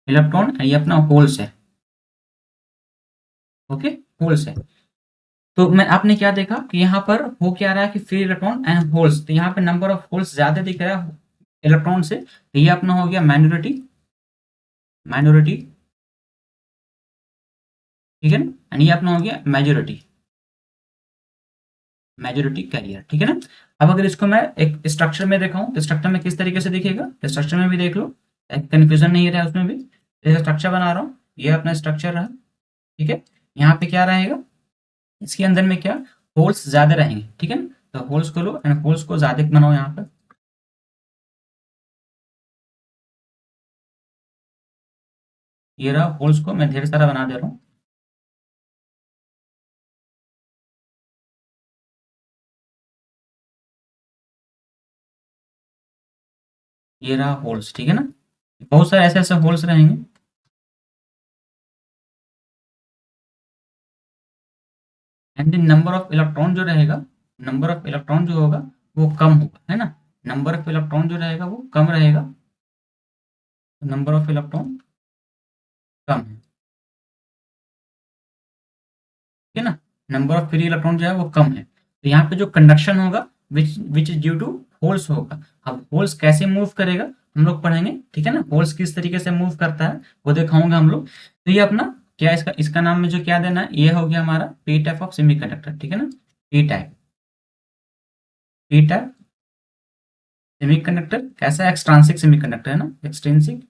Speaker 1: इलेक्ट्रॉन, ये अपना होल्स है, ओके, होल्स है। तो मैं आपने क्या देखा कि यहाँ पर हो क्या रहा है कि फ्री इलेक्ट्रॉन एंड होल्स, तो यहाँ पे नंबर ऑफ होल्स ज्यादा दिख रहा है इलेक्ट्रॉन से, तो ये अपना हो गया माइनॉरिटी, माइनॉरिटी, ठीक है ना, एंड ये अपना हो गया मेजोरिटी, मेजोरिटी कैरियर, ठीक है ना। अब अगर इसको मैं एक स्ट्रक्चर में दिखाऊं, तो स्ट्रक्चर में किस तरीके से दिखेगा, स्ट्रक्चर में भी देख लो, कंफ्यूजन नहीं रहा उसमें भी, स्ट्रक्चर बना रहा हूँ, ये अपना स्ट्रक्चर रहा, ठीक है। यहाँ पे क्या रहेगा, इसके अंदर में क्या, होल्स ज्यादा रहेंगे, ठीक है ना, तो होल्स को लो एंड होल्स को ज्यादा बनाओ यहाँ पर, ये रहा होल्स को मैं ढेर सारा बना दे रहा हूँ, ये रहा होल्स, ठीक है ना, बहुत सारे ऐसे ऐसे होल्स रहेंगे, and the number of electron जो रहेगा, नंबर ऑफ इलेक्ट्रॉन जो होगा वो कम होगा, है ना, नंबर ऑफ इलेक्ट्रॉन जो रहेगा वो कम रहेगा, नंबर ऑफ इलेक्ट्रॉन कम है, ठीक है ना, नंबर ऑफ फ्री इलेक्ट्रॉन जो है वो कम है, तो यहाँ पे जो कंडक्शन होगा which which is due to holes होगा। अब होल्स कैसे मूव करेगा हम लोग पढ़ेंगे, ठीक है ना, होल्स किस तरीके से मूव करता है वो दिखाऊंगा हम लोग। तो ये अपना क्या, इसका इसका नाम में जो क्या देना है, ये हो गया हमारा पी टाइप ऑफ सेमीकंडक्टर, ठीक है ना, P type, P type semiconductor कैसा, एक्सट्रांसिक सेमीकंडक्टर है ना, एक्सट्रिंसिक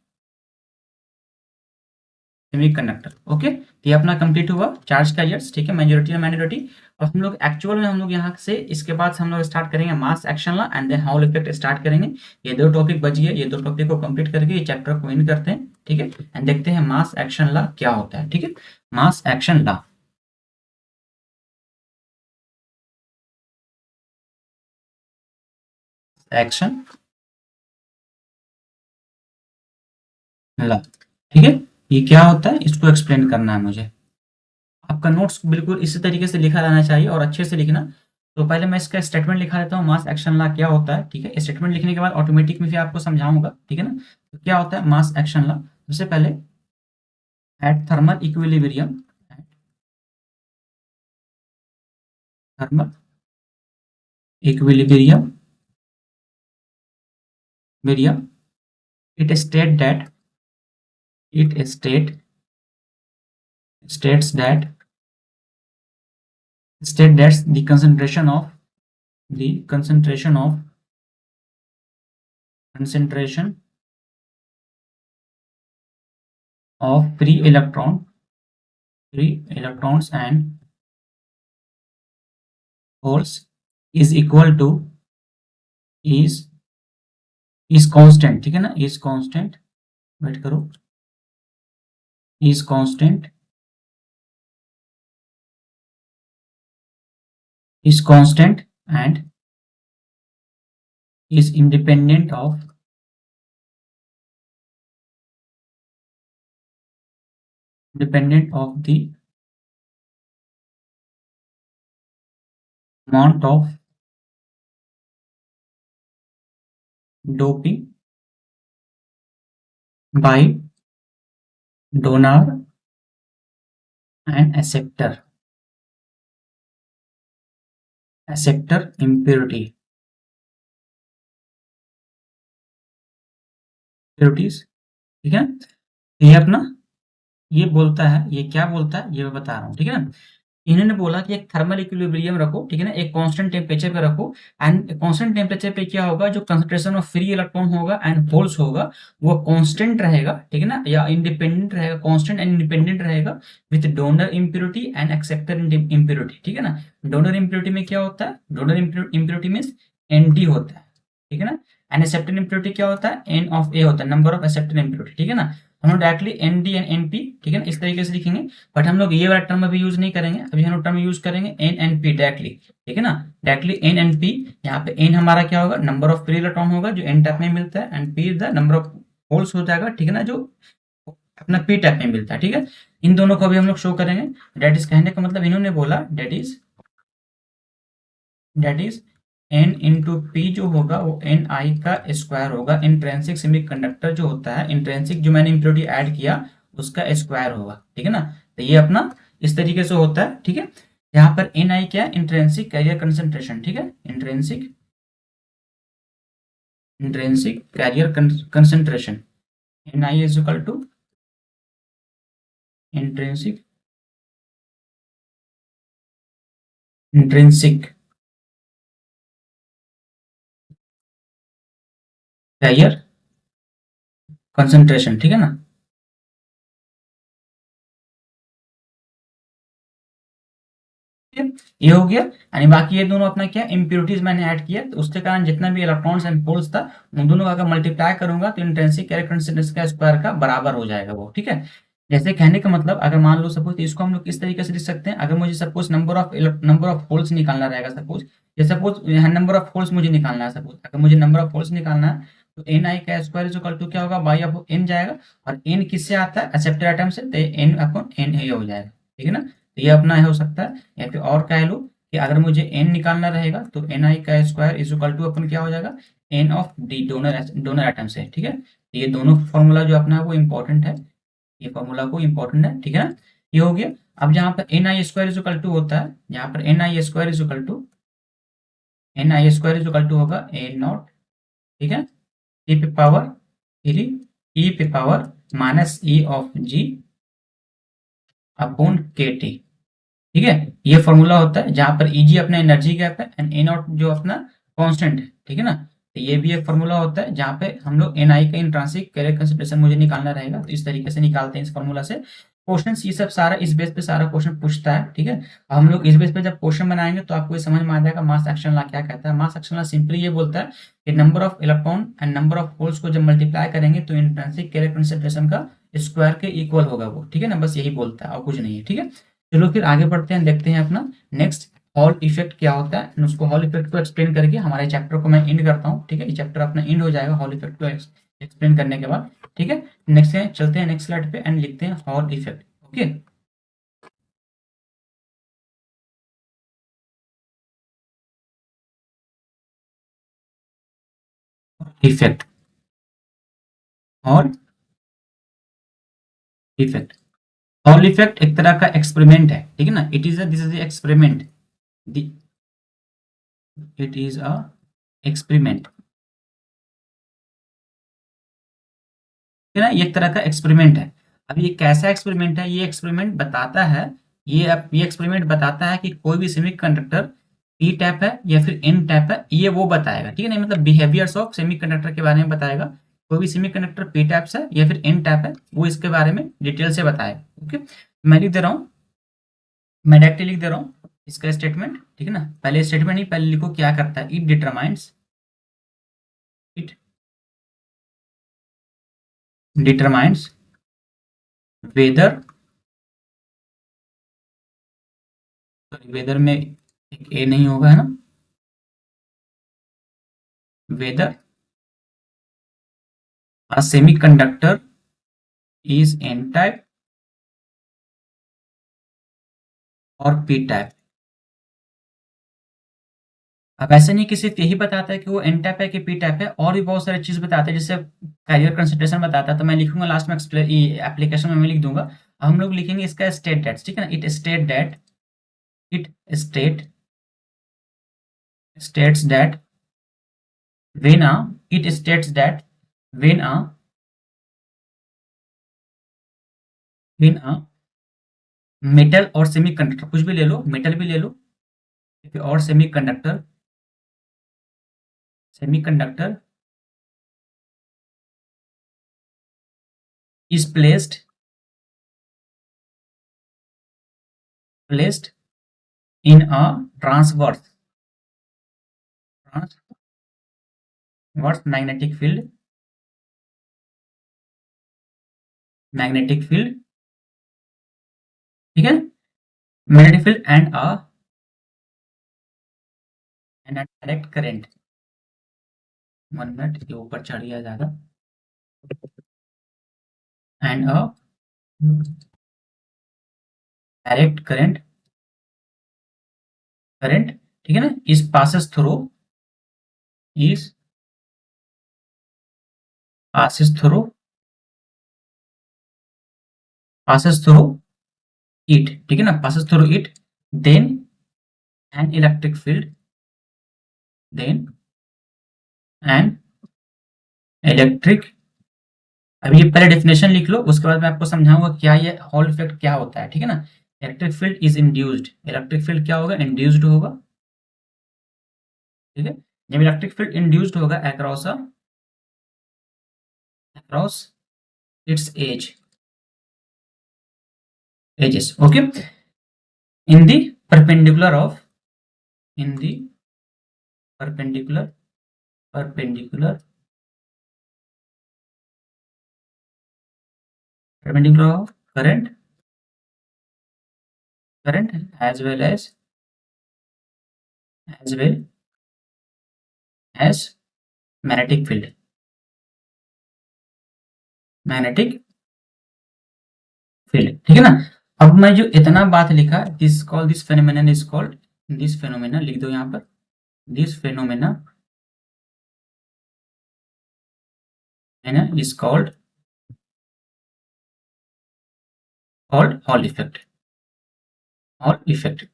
Speaker 1: सेमीकंडक्टर, ओके। तो ये अपना कंप्लीट हुआ चार्ज कैरियर्स, ठीक है, मेजॉरिटी और माइनॉरिटी। और हम लोग एक्चुअल में हम लोग यहाँ से इसके बाद से हम लोग स्टार्ट करेंगे mass action law and then Hall effect start करेंगे। ये दो टॉपिक बच गए, ये दो टॉपिक को कंप्लीट करके ये चैप्टर को इन करते हैं, ठीक है, एंड देखते हैं मास एक्शन लॉ क्या होता है, ठीक है, मास एक्शन लॉ, एक्शन लॉ, ठीक है, ये क्या होता है इसको एक्सप्लेन करना है मुझे। आपका नोट्स बिल्कुल इसी तरीके से लिखा रहना चाहिए और अच्छे से लिखना। तो पहले मैं इसका स्टेटमेंट लिखा देता हूँ, मास एक्शन लॉ क्या होता है, ठीक है, स्टेटमेंट लिखने के बाद ऑटोमेटिक में फिर आपको समझाऊंगा, ठीक है ना। तो क्या होता है मास एक्शन लॉ, सबसे पहले at thermal equilibrium, thermal equilibrium medium, it state that, it states that the concentration of free electrons and holes is equal to is constant, ठीक है ना, is constant, वेट करो, is constant and is independent of the amount of doping by donor and acceptor impurities, ठीक है। ये अपना ये बोलता है, ये क्या बोलता है ये मैं बता रहा हूँ, ठीक है ना। इन्होंने बोला कि एक थर्मल इक्विलिब्रियम रखो, ठीक है ना, एक कांस्टेंट टेम्परेचर पे रखो एंड कांस्टेंट टेम्परेचर पे क्या होगा, जो कंसंट्रेशन ऑफ फ्री इलेक्ट्रॉन होगा एंड होल्स होगा वो कांस्टेंट रहेगा, ठीक है ना, या इंडिपेंडेंट रहेगा, कांस्टेंट एंड इंडिपेंडेंट रहेगा with donor impurity and acceptor impurity, ठीक है ना। डोनर इम्प्योरिटी में क्या होता है, डोनर इम्प्योरिटी मींस ND होता है, ठीक है ना, एंड एक्सेप्टर इम्प्योरिटी क्या होता है, N ऑफ A होता है, नंबर ऑफ एक्सेप्टर इम्प्योरिटी, ठीक है ना। हम लोग डायरेक्टली ND एंड NP, ठीक है ना, इस तरीके से लिखेंगे, बट हम लोग ये वाला टर्म अभी यूज नहीं करेंगे, अभी हम लोग टर्म यूज करेंगे N एंड P डायरेक्टली, ठीक है ना, डायरेक्टली N एंड P। यहाँ पे N हमारा क्या होगा, नंबर ऑफ फ्री इलेक्ट्रॉन होगा जो N टाइप में मिलता है, and P is the number of holes हो जाएगा, ठीक है ना, जो अपना P टाइप में मिलता है, ठीक है। इन दोनों को भी हम लोग शो करेंगे। डेट इज कहने का मतलब इन्होंने बोला that is N into p जो होगा वो Ni का स्क्वायर होगा, इंट्रिंसिक सेमीकंडक्टर जो होता है, इंट्रिंसिक जो मैंने इम्प्योरिटी ऐड किया उसका स्क्वायर होगा, ठीक है ना। तो ये अपना इस तरीके से होता है, ठीक है। यहाँ पर Ni क्या है, इंट्रिंसिक कैरियर कंसंट्रेशन, ठीक है, intrinsic carrier concentration, Ni is equal to intrinsic carrier concentration, ठीक है ना। ये हो गया, यानी बाकी ये दोनों अपना क्या इम्प्योरिटीज मैंने ऐड किया, तो उसके कारण जितना भी इलेक्ट्रॉन्स एंड होल्स था उन दोनों का अगर मल्टीप्लाई करूंगा तो इंट्रिंसिक कैरियर कंसंट्रेशन का स्क्वायर का बराबर हो जाएगा वो, ठीक है। जैसे कहने का मतलब अगर मान लो सपोज, इसको हम लोग किस तरीके से लिख सकते हैं, अगर मुझे सपोज नंबर ऑफ होल्स निकालना रहेगा, सपोज ये सपोज यहाँ नंबर ऑफ होल्स मुझे निकालना है, सपोज अगर मुझे नंबर ऑफ होल्स निकालना है तो Ni का स्क्वायर इज इक्वल टू क्या होगा, बाई अपॉन N जाएगा, और N किससे आता है, एक्सेप्टर आइटम से, तो N अपॉन N ये हो जाएगा, ठीक है ना। तो ये अपना हो सकता है, या फिर और कह लो कि अगर मुझे N निकालना रहेगा तो Ni का स्क्वायर इज इक्वल टू अपन क्या हो जाएगा, N of D donor atom से, ठीक है। तो ये दोनों फॉर्मूला जो अपना है वो इंपॉर्टेंट है, ये फॉर्मूला को इंपॉर्टेंट है, ठीक है ना। ये हो गया। अब जहाँ पर Ni square is equal to होता है, यहाँ पर Ni square is equal to होगा A नॉट, ठीक है, e पे पावर 3 e पे power minus E of G upon KT, ठीक है। ये फॉर्मूला होता है जहां पर Eg अपना एनर्जी गैप है एंड ए नॉट जो अपना कांस्टेंट है, ठीक है ना। तो ये भी एक फॉर्मूला होता है जहां पे हम लोग Ni का इंट्रिंसिक कैरियर कंसंट्रेशन मुझे निकालना रहेगा, तो इस तरीके से निकालते हैं इस फॉर्मूला से क्वेश्चन। ये सब सारा इस बेस पे सारा क्वेश्चन पूछता है, ठीक है। हम लोग इस बेस पे जब क्वेश्चन बनाएंगे तो आपको ये समझ में आ जाएगा मास एक्शन लॉ क्या कहता है। मास एक्शन लॉ सिंपली ये बोलता है कि number of electron and number of holes को जब मल्टीप्लाई करेंगे तो इंट्रिंसिक कैरियर कंसंट्रेशन का स्क्वायर के इक्वल होगा वो, ठीक है ना, बस यही बोलता है और कुछ नहीं है, ठीक है। चलो फिर आगे बढ़ते हैं, देखते हैं अपना नेक्स्ट हॉल इफेक्ट क्या होता है, उसको हॉल इफेक्ट को एक्सप्लेन करके हमारे चैप्टर को मैं एंड करता हूँ, ठीक है। ये चैप्टर अपना एंड हो जाएगा हॉल इफेक्ट को एक्सप्लेन करने के बाद, ठीक है। नेक्स्ट चलते हैं नेक्स्ट स्लाइड पे एंड लिखते हैं hall effect, okay. Effect, hall effect, hall effect एक तरह का एक्सपेरिमेंट है, ठीक है ना। This is experiment, it is a experiment, है ना, ये एक तरह का एक्सपेरिमेंट है। अब ये कैसा एक्सपेरिमेंट है, ये एक्सपेरिमेंट बताता है, ये एक्सपेरिमेंट बताता है कि कोई भी सेमीकंडक्टर पी टाइप है या फिर एन टाइप है, ये वो बताएगा, ठीक है ना, मतलब बिहेवियर्स ऑफ सेमीकंडक्टर के बारे में बताएगा कोई भी सेमीकंडक्टर पी टाइप है या फिर एन टाइप है, वो इसके बारे में डिटेल से बताए। ओके, मैं लिख दे रहा हूँ, मैं डायरेक्टली लिख दे रहा हूँ इसका स्टेटमेंट, ठीक है ना। पहले स्टेटमेंट नहीं, पहले लिखो क्या करता है। इट डिटरमाइंस वेदर, वेदर में एक ए नहीं होगा है ना, whether a semiconductor is n type और p टाइप। अब ऐसे नहीं कि सिर्फ यही बताता है कि वो एन टाइप है कि पी टाइप है, और भी बहुत सारी चीज बताते हैं, जैसे कैरियर कंसंट्रेशन बताता है। तो मैं लिखूंगा लास्ट में एप्लीकेशन में मैं लिख दूंगा। अब हम लोग लिखेंगे इसका स्टेट दैट, ठीक है ना। It state that, it state states that when a it states that when a metal और सेमीकंडक्टर, कुछ भी ले लो, मेटल भी ले लो और semiconductor, semiconductor is placed in a transverse magnetic field, ठीक है, magnetic field and a direct current. 1 minute, ये ऊपर चढ़ गया ज्यादा। एंड अ डायरेक्ट करंट, ठीक है ना, इस इस passes through it, ठीक है ना, passes through it, then an electric field, then an electric। अब ये पहले डेफिनेशन लिख लो, उसके बाद मैं आपको समझाऊंगा क्या ये हॉल इफेक्ट क्या होता है, ठीक है ना। Electric field is induced, electric field क्या होगा, इंड्यूस्ड होगा, ठीक है। जब इलेक्ट्रिक फील्ड इंड्यूस्ड होगा across its edges, okay, in the perpendicular of, in the perpendicular perpendicular perpendicular of current as well as magnetic field, magnetic field, ठीक है ना। अब मैं जो इतना बात लिखा, this phenomenon is called, this phenomena लिख दो यहाँ पर, this phenomena is called hall effect, hall effect.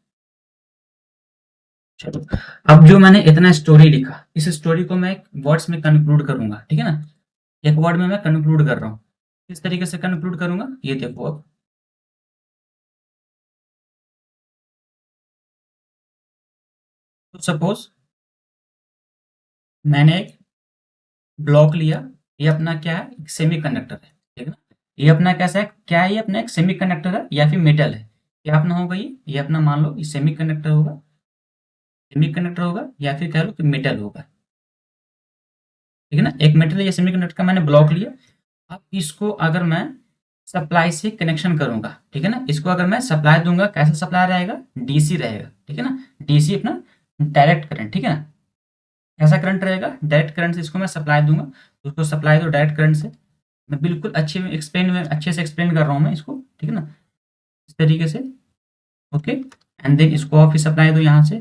Speaker 1: चलो, अब जो मैंने इतना स्टोरी लिखा, इस स्टोरी को मैं वर्ड्स में कंक्लूड करूंगा, ठीक है ना। एक वर्ड में मैं कंक्लूड कर रहा हूँ, किस तरीके से कंक्लूड करूंगा ये देखो। अब तो सपोज मैंने एक ब्लॉक लिया, ये अपना क्या है, सेमीकंडक्टर है, ठीक है ना। ये अपना कैसा है, क्या है, ये अपना एक सेमीकंडक्टर है या फिर मेटल है, क्या अपना होगा, ये अपना मान लो ये सेमीकंडक्टर होगा, सेमीकंडक्टर होगा या फिर कह लो कि मेटल होगा, ठीक है ना। एक मेटल या सेमीकंडक्टर का मैंने ब्लॉक लिया। अब इसको अगर मैं सप्लाई से कनेक्शन करूंगा, ठीक है ना, इसको अगर मैं सप्लाई दूंगा, कैसा सप्लाई रहेगा, डीसी रहेगा, ठीक है ना, डीसी अपना डायरेक्ट करंट, ठीक है ना। ऐसा करंट रहेगा, डायरेक्ट करंट से इसको मैं सप्लाई दूंगा, तो उसको सप्लाई दो डायरेक्ट करंट से। मैं बिल्कुल अच्छे से एक्सप्लेन कर रहा हूँ मैं इसको, ठीक है ना, इस तरीके से, ओके। एंड देन इसको और फिर सप्लाई दो यहाँ से,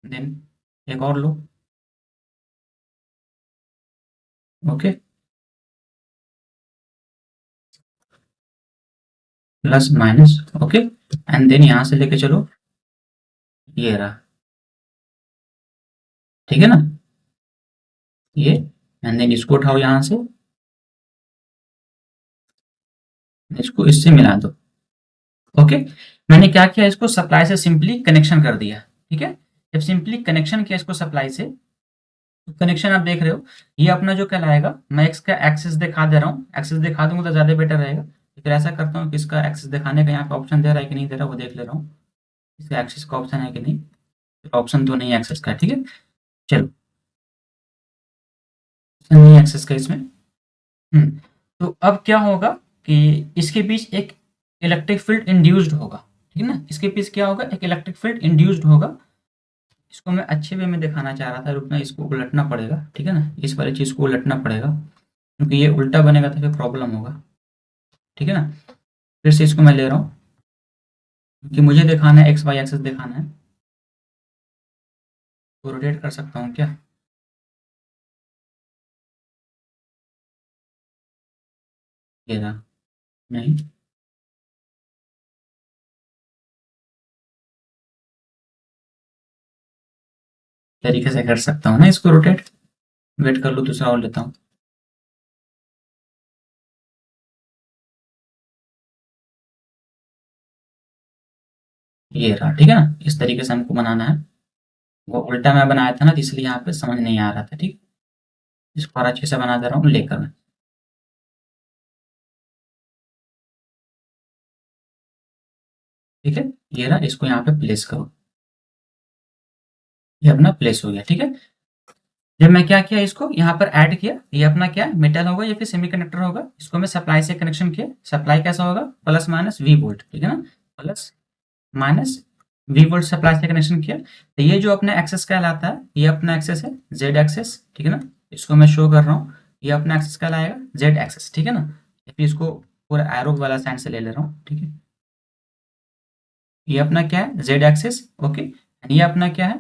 Speaker 1: देन एक और लो, okay, plus minus, okay. And then यहाँ से लेके चलो, ये रहा, ठीक है ना, ये। एंड देन इसको उठाओ यहाँ से, इसको इससे मिला दो, ओके। मैंने क्या किया, इसको सप्लाई से सिंपली कनेक्शन कर दिया, ठीक है। जब सिंपली कनेक्शन किया इसको सप्लाई से, तो कनेक्शन आप देख रहे हो, ये अपना जो कहलाएगा, मैं एक्स का एक्सिस दिखा दे रहा हूँ, एक्सिस दिखा दूंगा तो ज़्यादा बेटर रहेगा। तो फिर ऐसा करता हूँ कि इसका एक्सिस दिखाने का यहाँ पे ऑप्शन दे रहा है कि नहीं दे रहा, वो देख ले रहा हूँ, इसका एक्सिस का ऑप्शन है कि नहीं। ऑप्शन तो नहीं है एक्सिस का, ठीक है। चलो, ऑप्शन नहीं है एक्सिस का इसमें। तो अब क्या होगा कि इसके बीच एक इलेक्ट्रिक फील्ड इंड्यूस्ड होगा, ठीक है ना, इसके बीच क्या होगा, एक इलेक्ट्रिक फील्ड इंड्यूस्ड होगा। इसको मैं अच्छे वे में दिखाना चाह रहा था, रुकना, इसको उलटना पड़ेगा, ठीक है ना, इस वाली चीज़ को उलटना पड़ेगा, क्योंकि ये उल्टा बनेगा तो फिर प्रॉब्लम होगा, ठीक है ना। फिर से इसको मैं ले रहा हूँ, क्योंकि मुझे दिखाना है एक्स वाई एक्सिस दिखाना है, तो रोटेट कर सकता हूँ क्या? ये रहा, नहीं, तरीके से कर सकता हूँ ना इसको रोटेट। वेट कर लो, दूसरा और लेता हूँ। ये रहा, ठीक है ना, इस तरीके से हमको बनाना है। वो उल्टा मैं बनाया था ना, तो इसलिए यहाँ पे समझ नहीं आ रहा था, ठीक। इसको और अच्छे से बना दे रहा हूँ लेकर मैं, ठीक है। ये रहा, इसको यहाँ पे प्लेस करो, ये अपना प्लेस हो गया, ठीक है। जब मैं क्या किया, इसको यहाँ पर ऐड किया, ये अपना क्या मेटल होगा या फिर सेमीकंडक्टर होगा, इसको मैं सप्लाई से कनेक्शन किया। सप्लाई कैसा होगा, प्लस माइनस वी वोल्ट, ठीक है ना, plus minus V volt supply से कनेक्शन किया। तो ये जो अपना एक्सेस कहलाता है, ये अपना एक्सेस है, जेड एक्सेस, ठीक है ना। इसको मैं शो कर रहा हूँ, ये अपना एक्सेस कहलाएगा जेड एक्सेस, ठीक है ना। फिर इसको पूरा एरो वाला साइड से ले ले रहा हूँ, ठीक है। ये अपना क्या है, जेड एक्सेस, ओके। ये अपना क्या है,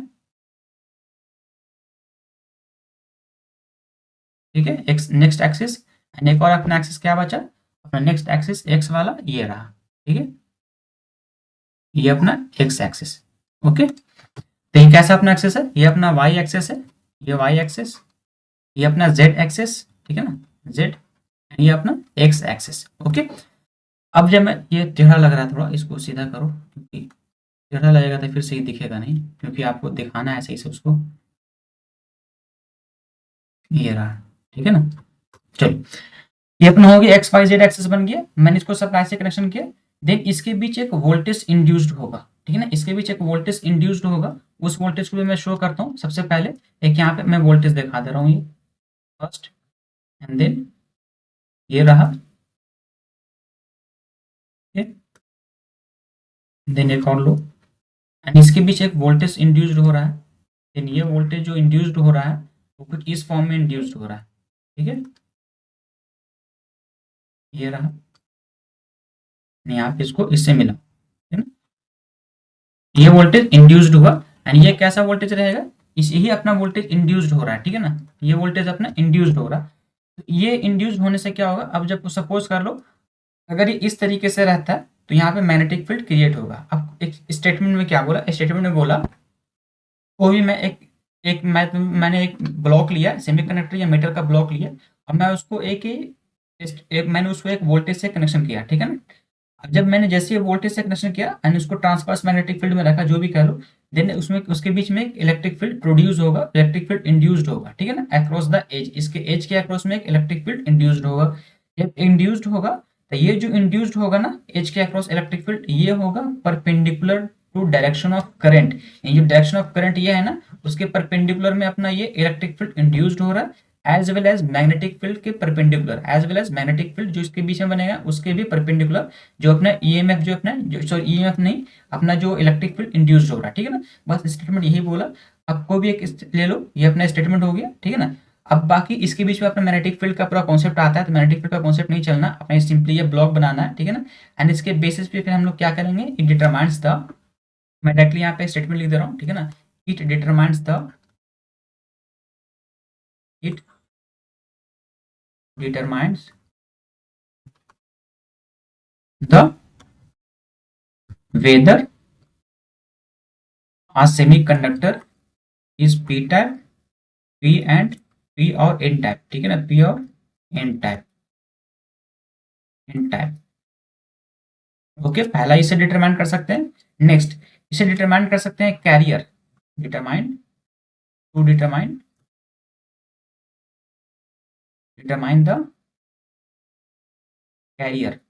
Speaker 1: ठीक है, एक्स नेक्स्ट एक्सिस। एंड एक और अपना एक्सिस क्या बचा, अपना नेक्स्ट एक्सिस एक्स वाला ये रहा, ठीक है। ये अपना एक्स एक्सिस, ओके। तो ये कैसा अपना एक्सिस है, ये अपना वाई एक्सिस है, ये वाई एक्सिस, ये अपना जेड एक्सिस, ठीक है ना, जेड। ये अपना एक्स एक्सिस, ओके। अब जब मैं, ये टेढ़ा लग रहा है थोड़ा, इसको सीधा करो, क्योंकि टेढ़ा लगेगा तो फिर सही दिखेगा नहीं, क्योंकि आपको दिखाना है सही से उसको। ये रहा, ठीक है ना। चलो, ये अपना हो गया, एक्स वाई जेड एक्सिस बन गया, मैंने इसको सप्लाई से कनेक्शन किया। देन इसके बीच एक वोल्टेज इंड्यूस्ड होगा, ठीक है ना, इसके बीच एक वोल्टेज इंड्यूस्ड होगा। उस वोल्टेज को भी मैं शो करता हूँ। सबसे पहले एक यहाँ पे मैं वोल्टेज दिखा दे रहा हूँ, ये फर्स्ट, एंड देन ये रहा, देन एक और लो, एंड इसके बीच एक वोल्टेज इंड्यूस्ड हो रहा है। देन ये वोल्टेज जो इंड्यूस्ड हो रहा है, वो कुछ इस फॉर्म में इंड्यूस्ड हो रहा है, ठीक है। ये रहा, यहाँ पे इसको इससे मिला, है ना। ये वोल्टेज इंड्यूस्ड हुआ, एंड ये कैसा वोल्टेज रहेगा, इस यही अपना वोल्टेज इंड्यूस्ड हो रहा है, ठीक है ना। ये वोल्टेज अपना इंड्यूस्ड हो रहा है। तो ये इंड्यूस्ड होने से क्या होगा, अब जब सपोज कर लो, अगर ये इस तरीके से रहता है, तो यहाँ पे मैग्नेटिक फील्ड क्रिएट होगा। अब एक स्टेटमेंट में क्या बोला, स्टेटमेंट में बोला, कोई भी मैं एक एक मैंने एक ब्लॉक लिया, सेमीकंडक्टर या मेटल का ब्लॉक लिया, और मैं उसको मैंने उसको एक वोल्टेज से कनेक्शन किया, ठीक है ना। अब जब मैंने जैसे ये वोल्टेज से कनेक्शन किया एंड उसको ट्रांसवर्स मैग्नेटिक फील्ड में रखा, जो भी कह लो, देन उसमें उसके बीच में एक इलेक्ट्रिक फील्ड प्रोड्यूस होगा, इलेक्ट्रिक फील्ड इंड्यूस्ड होगा, ठीक है ना, अक्रॉस द एज, इसके एज के अक्रॉस में एक इलेक्ट्रिक फील्ड इंड्यूस्ड होगा। जब इंड्यूस्ड होगा, तो ये जो इंड्यूस्ड होगा ना, एज के अक्रॉस इलेक्ट्रिक फील्ड, ये होगा perpendicular to direction of current. ये जो डायरेक्शन ऑफ करंट ये है ना, उसके परपेंडिकुलर में अपना ये इलेक्ट्रिक फील्ड इंड्यूस्ड हो रहा है, as well as magnetic field के perpendicular, as well as magnetic field जो इसके बीच में बनेगा उसके भी परपेंडिकुलर, जो अपना ईएमएफ, जो अपना जो सॉरी ईएमएफ नहीं, अपना जो इलेक्ट्रिक फील्ड इंड्यूस्ड हो रहा है, ठीक है ना। बस स्टेटमेंट यही बोला। अब कोई भी एक ले लो, ये अपना स्टेटमेंट हो गया, ठीक है ना। अब बाकी इसके बीच में अपना मैग्नेटिक फील्ड का पूरा कॉन्सेप्ट आता है, तो मैग्नेटिक फील्ड का कॉन्सेप्ट नहीं चलना, अपने सिंपली ये ब्लॉक बनाना है, ठीक है ना। एंड इसके बेसिस पे फिर हम लोग क्या करेंगे, इट डिटरमाइंस द, मैं डायरेक्टली यहाँ पे स्टेटमेंट लिख दे रहा हूँ, ठीक है ना। It determines the, it determines the whether a semiconductor is p type, p and p और n टाइप, ठीक है ना, p और n type, n type, okay. पहला इसे डिटरमाइन कर सकते हैं। नेक्स्ट इसे डिटरमाइन कर सकते हैं carrier, determine, to determine determine the carrier.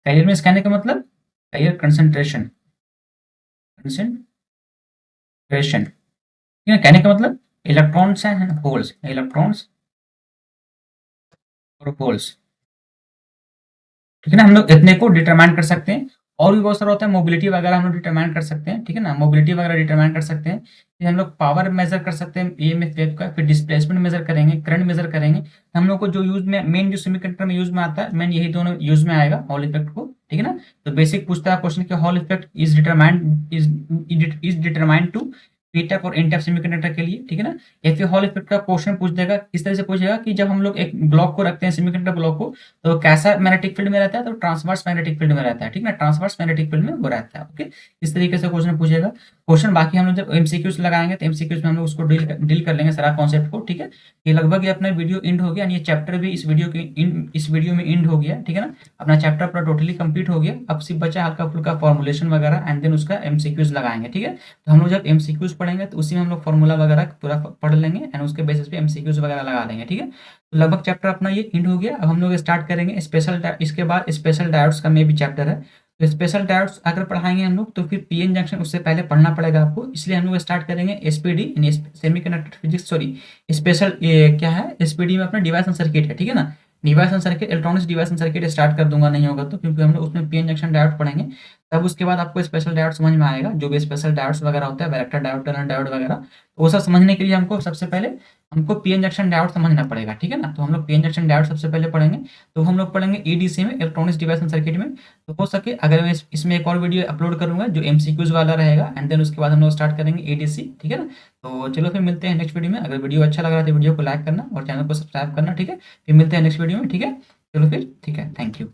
Speaker 1: Carrier में कहने का मतलब कैरियर कंसंट्रेशन, कंसंट्रेशन, ठीक है। कहने का मतलब इलेक्ट्रॉन्स एंड होल्स, इलेक्ट्रॉन्स और होल्स, ठीक है ना। हम लोग इतने को डिटरमाइन कर सकते हैं। और भी बहुत सारा होता है, मोबिलिटी वगैरह हम लोग डिटरमाइन कर सकते हैं, ठीक है ना। मोबिलिटी वगैरह डिटरमाइन कर सकते हैं। फिर हम लोग पावर मेजर कर सकते हैं ईएमएफ वेव का, फिर डिस्प्लेसमेंट मेजर करेंगे, करंट मेजर करेंगे। हम लोग को जो यूज में मेन, जो सेमीकंडक्टर में यूज में आता है, मेन यही दोनों यूज में आएगा हॉल इफेक्ट को, ठीक है ना। तो बेसिक पूछता है क्वेश्चन कि Hall effect is determined is determined to p type और एन टाइप सेमीकंडक्टर के लिए, ठीक है ना। या फिर हॉल इफेक्ट का क्वेश्चन पूछ देगा, किस तरह से पूछेगा कि जब हम लोग एक ब्लॉक को रखते हैं, सेमीकंडक्टर ब्लॉक को, तो कैसा मैग्नेटिक फील्ड में रहता है, तो ट्रांसवर्स मैग्नेटिक फील्ड में रहता है, ठीक है ना। ट्रांसवर्स मैग्नेटिक फील्ड में वो रहता है, ओके। इस तरीके से क्वेश्चन पूछेगा। क्वेश्चन बाकी हम लोग जब एमसीक्यूज लगाएंगे तो एमसीक्यूज में हम लोग उसको डील कर लेंगे सारा कॉन्सेप्ट को, ठीक है। ये लगभग ये अपना वीडियो एंड हो गया, ये चैप्टर भी इस वीडियो में एंड हो गया, ठीक है ना। अपना चैप्टर पूरा टोटली कंप्लीट हो गया। अब सिर्फ बचा हल्का फुल्का फॉर्मुलेशन वगैरह, एंड देन उसका एमसीक्यूज लगाएंगे, ठीक है। तो हम लोग जब एमसीक्यूज पढ़ेंगे तो उसी में हम लोग फॉर्मूला वगैरह पूरा पढ़ लेंगे, एंड उसके बेसिस पे एमसीक्यूज वगैरह लगा लेंगे, ठीक है। तो लगभग चैप्टर अपना ये एंड हो गया। अब हम लोग स्टार्ट करेंगे स्पेशल, इसके बाद स्पेशल डायोड्स का में भी चैप्टर है। तो स्पेशल डायोड्स अगर पढ़ाएंगे हम लोग, तो फिर पीएन जंक्शन उससे पहले पढ़ना पड़ेगा आपको, इसलिए हम लोग स्टार्ट करेंगे एसपीडी यानी सेमीकंडक्टर फिजिक्स, सॉरी स्पेशल, ये क्या है, एसपीडी में अपना डिवाइस एंड सर्किट है, ठीक है ना। Device and circuit, electronics device and circuit start कर दूंगा, नहीं होगा तो, क्योंकि हम लोग उसमें पीएन जंक्शन डायोड पढ़ेंगे। तब उसके बाद आपको स्पेशल डायोड समझ में आएगा, जो भी स्पेशल डायोड्स वगैरह होता है, वैरेक्टर डायोड, टनल डायोड वगैरह। तो वो सब समझने के लिए हमको सबसे पहले हमको पीएन जंक्शन डायोड समझना पड़ेगा, ठीक है ना। तो हम लोग पीएन जंक्शन डायोड सबसे पहले पढ़ेंगे। तो हम लोग पढ़ेंगे ईडीसी में, इलेक्ट्रॉनिक्स डिवाइस एंड सर्किट में। तो हो सके अगर मैं इसमें एक और वीडियो अपलोड करूंगा जो एमसीक्यूज वाला रहेगा, एंड देन उसके बाद हम लोग स्टार्ट करेंगे एडीसी, ठीक है ना। तो चलो फिर मिलते हैं नेक्स्ट वीडियो में। अगर वीडियो अच्छा लग रहा है तो वीडियो को लाइक करना और चैनल को सब्सक्राइब करना, ठीक है। फिर मिलते हैं नेक्स्ट वीडियो में, ठीक है। चलो फिर ठीक है, थैंक यू।